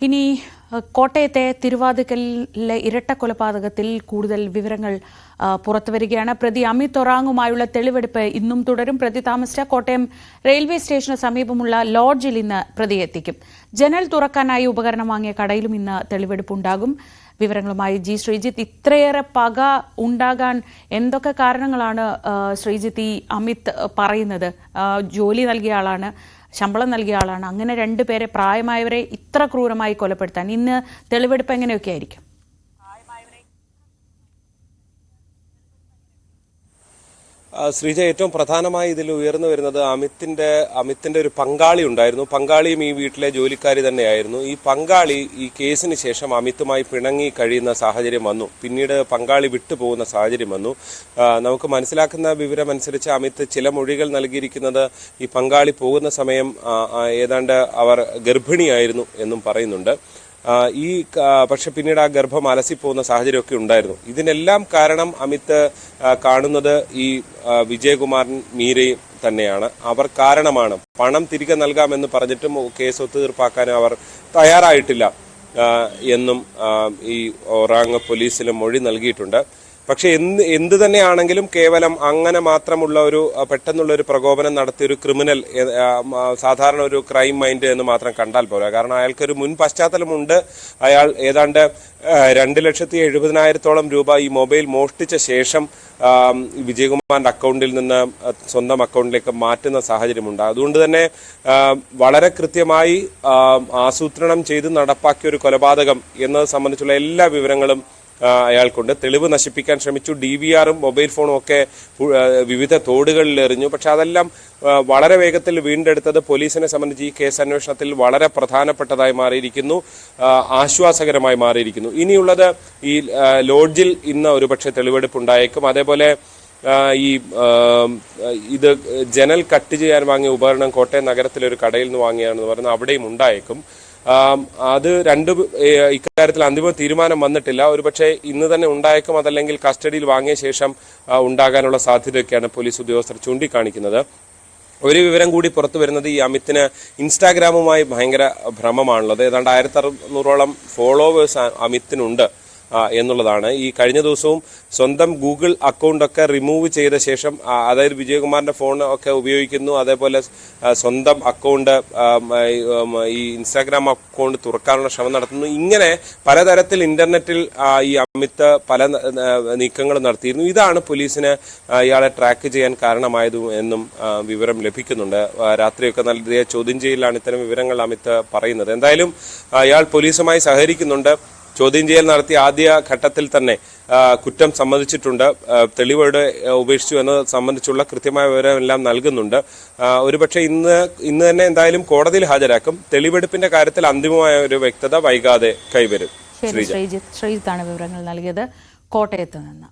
ഇനി കോട്ടയത്തെ തിരുവാതിക്കലിലെ ഇരട്ട കൊലപാതകത്തിൽ കൂടുതൽ വിവരങ്ങൾ പുറത്തുവരികയാണ്. പ്രതി അമിത് ഒറാങ്ങുമായുള്ള തെളിവെടുപ്പ് ഇന്നും തുടരും. പ്രതി താമസിച്ച കോട്ടയം റെയിൽവേ സ്റ്റേഷന് സമീപമുള്ള ലോഡ്ജിൽ ഇന്ന് പ്രതിയെ എത്തിക്കും. ജനൽ തുറക്കാനായി ഉപകരണം വാങ്ങിയ കടയിലും ഇന്ന് തെളിവെടുപ്പുണ്ടാകും. വിവരങ്ങളുമായി ജി ശ്രീജിത്ത്. ഇത്രയേറെ പക ഉണ്ടാകാൻ എന്തൊക്കെ കാരണങ്ങളാണ് ശ്രീജിത്ത് ഈ അമിത് പറയുന്നത്? ജോലി നൽകിയ ആളാണ്, ശമ്പളം നൽകിയ ആളാണ്. അങ്ങനെ രണ്ടുപേരെ, പ്രായമായവരെ ഇത്ര ക്രൂരമായി കൊലപ്പെടുത്താൻ ഇന്ന് തെളിവെടുപ്പ് എങ്ങനെയൊക്കെ ആയിരിക്കും? ശ്രീജ, ഏറ്റവും പ്രധാനമായി ഇതിൽ ഉയർന്നു വരുന്നത് അമിത്തിന്റെ ഒരു പങ്കാളി ഉണ്ടായിരുന്നു. പങ്കാളിയും ഈ വീട്ടിലെ ജോലിക്കാരി തന്നെയായിരുന്നു. ഈ പങ്കാളി ഈ കേസിന് ശേഷം അമിത്തുമായി പിണങ്ങി കഴിയുന്ന സാഹചര്യം വന്നു. പിന്നീട് പങ്കാളി വിട്ടുപോകുന്ന സാഹചര്യം വന്നു. നമുക്ക് മനസ്സിലാക്കുന്ന വിവരമനുസരിച്ച് അമിത് ചില മൊഴികൾ നൽകിയിരിക്കുന്നത് ഈ പങ്കാളി പോകുന്ന സമയം ഏതാണ്ട് അവർ ഗർഭിണിയായിരുന്നു എന്നും പറയുന്നുണ്ട്. പക്ഷെ പിന്നീട് ആ ഗർഭം അലസിപ്പോകുന്ന സാഹചര്യമൊക്കെ ഉണ്ടായിരുന്നു. ഇതിനെല്ലാം കാരണം അമിത് കാണുന്നത് ഈ വിജയകുമാരൻ മീരയും തന്നെയാണ്. അവർ കാരണമാണ്. പണം തിരികെ നൽകാമെന്ന് പറഞ്ഞിട്ടും കേസ് ഒത്തുതീർപ്പാക്കാൻ അവർ തയ്യാറായിട്ടില്ല എന്നും ഈ ഒറാങ് പോലീസിലും മൊഴി നൽകിയിട്ടുണ്ട്. പക്ഷെ എന്ത് തന്നെയാണെങ്കിലും കേവലം അങ്ങനെ മാത്രമുള്ള ഒരു പെട്ടെന്നുള്ള ഒരു പ്രകോപനം നടത്തിയ ഒരു ക്രിമിനൽ, സാധാരണ ഒരു ക്രൈം മൈൻഡ് എന്ന് മാത്രം കണ്ടാൽ പോരാ. കാരണം അയാൾക്കൊരു മുൻ പശ്ചാത്തലമുണ്ട്. അയാൾ ഏതാണ്ട് 2,70,000 രൂപ ഈ മൊബൈൽ മോഷ്ടിച്ച ശേഷം വിജയകുമാറിന്റെ അക്കൗണ്ടിൽ നിന്ന് സ്വന്തം അക്കൗണ്ടിലേക്ക് മാറ്റുന്ന സാഹചര്യമുണ്ട്. അതുകൊണ്ട് തന്നെ വളരെ കൃത്യമായി ആസൂത്രണം ചെയ്ത് നടപ്പാക്കിയ ഒരു കൊലപാതകം എന്നത് സംബന്ധിച്ചുള്ള എല്ലാ വിവരങ്ങളും അയാൾക്കുണ്ട്. തെളിവ് നശിപ്പിക്കാൻ ശ്രമിച്ചു. DVRും മൊബൈൽ ഫോണും ഒക്കെ വിവിധ തോടുകളിൽ എറിഞ്ഞു. പക്ഷെ അതെല്ലാം വളരെ വേഗത്തിൽ വീണ്ടെടുത്തത് പോലീസിനെ സംബന്ധിച്ച് ഈ കേസ് അന്വേഷണത്തിൽ വളരെ പ്രധാനപ്പെട്ടതായി മാറിയിരിക്കുന്നു, ആശ്വാസകരമായി മാറിയിരിക്കുന്നു. ഇനിയുള്ളത് ഈ ലോഡ്ജിൽ ഇന്ന് ഒരുപക്ഷെ തെളിവെടുപ്പുണ്ടായേക്കും. അതേപോലെ ഇത് ജനൽ കട്ട് ചെയ്യാൻ വാങ്ങിയ ഉപകരണം കോട്ടയം നഗരത്തിലൊരു കടയിൽ നിന്ന് വാങ്ങിയാണെന്ന് പറയുന്നത് അവിടെയും ഉണ്ടായേക്കും. അത് ഇക്കാര്യത്തിൽ അന്തിമ തീരുമാനം വന്നിട്ടില്ല. ഒരുപക്ഷെ ഇന്ന് തന്നെ ഉണ്ടായേക്കും, അതല്ലെങ്കിൽ കസ്റ്റഡിയിൽ വാങ്ങിയ ശേഷം ഉണ്ടാകാനുള്ള സാധ്യതയൊക്കെയാണ് പോലീസ് ഉദ്യോഗസ്ഥർ ചൂണ്ടിക്കാണിക്കുന്നത്. ഒരു വിവരം കൂടി പുറത്തു വരുന്നത് ഈ അമിത്തിന് ഇൻസ്റ്റാഗ്രാമുമായി ഭയങ്കര ഭ്രമമാണുള്ളത്. ഏതാണ്ട് 1,600ഓളം ഫോളോവേഴ്സ് അമിത്തിനുണ്ട് എന്നുള്ളതാണ്. ഈ കഴിഞ്ഞ ദിവസവും സ്വന്തം ഗൂഗിൾ അക്കൗണ്ടൊക്കെ റിമൂവ് ചെയ്ത ശേഷം, അതായത് വിജയകുമാറിന്റെ ഫോൺ ഒക്കെ ഉപയോഗിക്കുന്നു, അതേപോലെ സ്വന്തം അക്കൗണ്ട്, ഈ ഇൻസ്റ്റാഗ്രാം അക്കൗണ്ട് തുറക്കാനുള്ള ശ്രമം നടത്തുന്നു. ഇങ്ങനെ പലതരത്തിൽ ഇന്റർനെറ്റിൽ ഈ അമിത് പല നീക്കങ്ങൾ നടത്തിയിരുന്നു. ഇതാണ് പോലീസിന് ഇയാളെ ട്രാക്ക് ചെയ്യാൻ കാരണമായത് എന്നും വിവരം ലഭിക്കുന്നുണ്ട്. രാത്രിയൊക്കെ നല്ല ചോദ്യം ചെയ്യലാണ് ഇത്തരം വിവരങ്ങൾ അമിത് പറയുന്നത്. എന്തായാലും ഇയാൾ പോലീസുമായി സഹകരിക്കുന്നുണ്ട്. ചോദ്യം ചെയ്യൽ നടത്തിയ ആദ്യ ഘട്ടത്തിൽ തന്നെ കുറ്റം സമ്മതിച്ചിട്ടുണ്ട്. തെളിവോടെ ഉപേക്ഷിച്ചു എന്നത് സംബന്ധിച്ചുള്ള കൃത്യമായ വിവരമെല്ലാം നൽകുന്നുണ്ട്. ഒരുപക്ഷെ ഇന്ന് തന്നെ എന്തായാലും കോടതിയിൽ ഹാജരാക്കും. തെളിവെടുപ്പിന്റെ കാര്യത്തിൽ അന്തിമമായ ഒരു വ്യക്തത വൈകാതെ കൈവരും. ശ്രീജിത്താണ് വിവരങ്ങൾ നൽകിയത് കോട്ടയത്ത് നിന്ന്.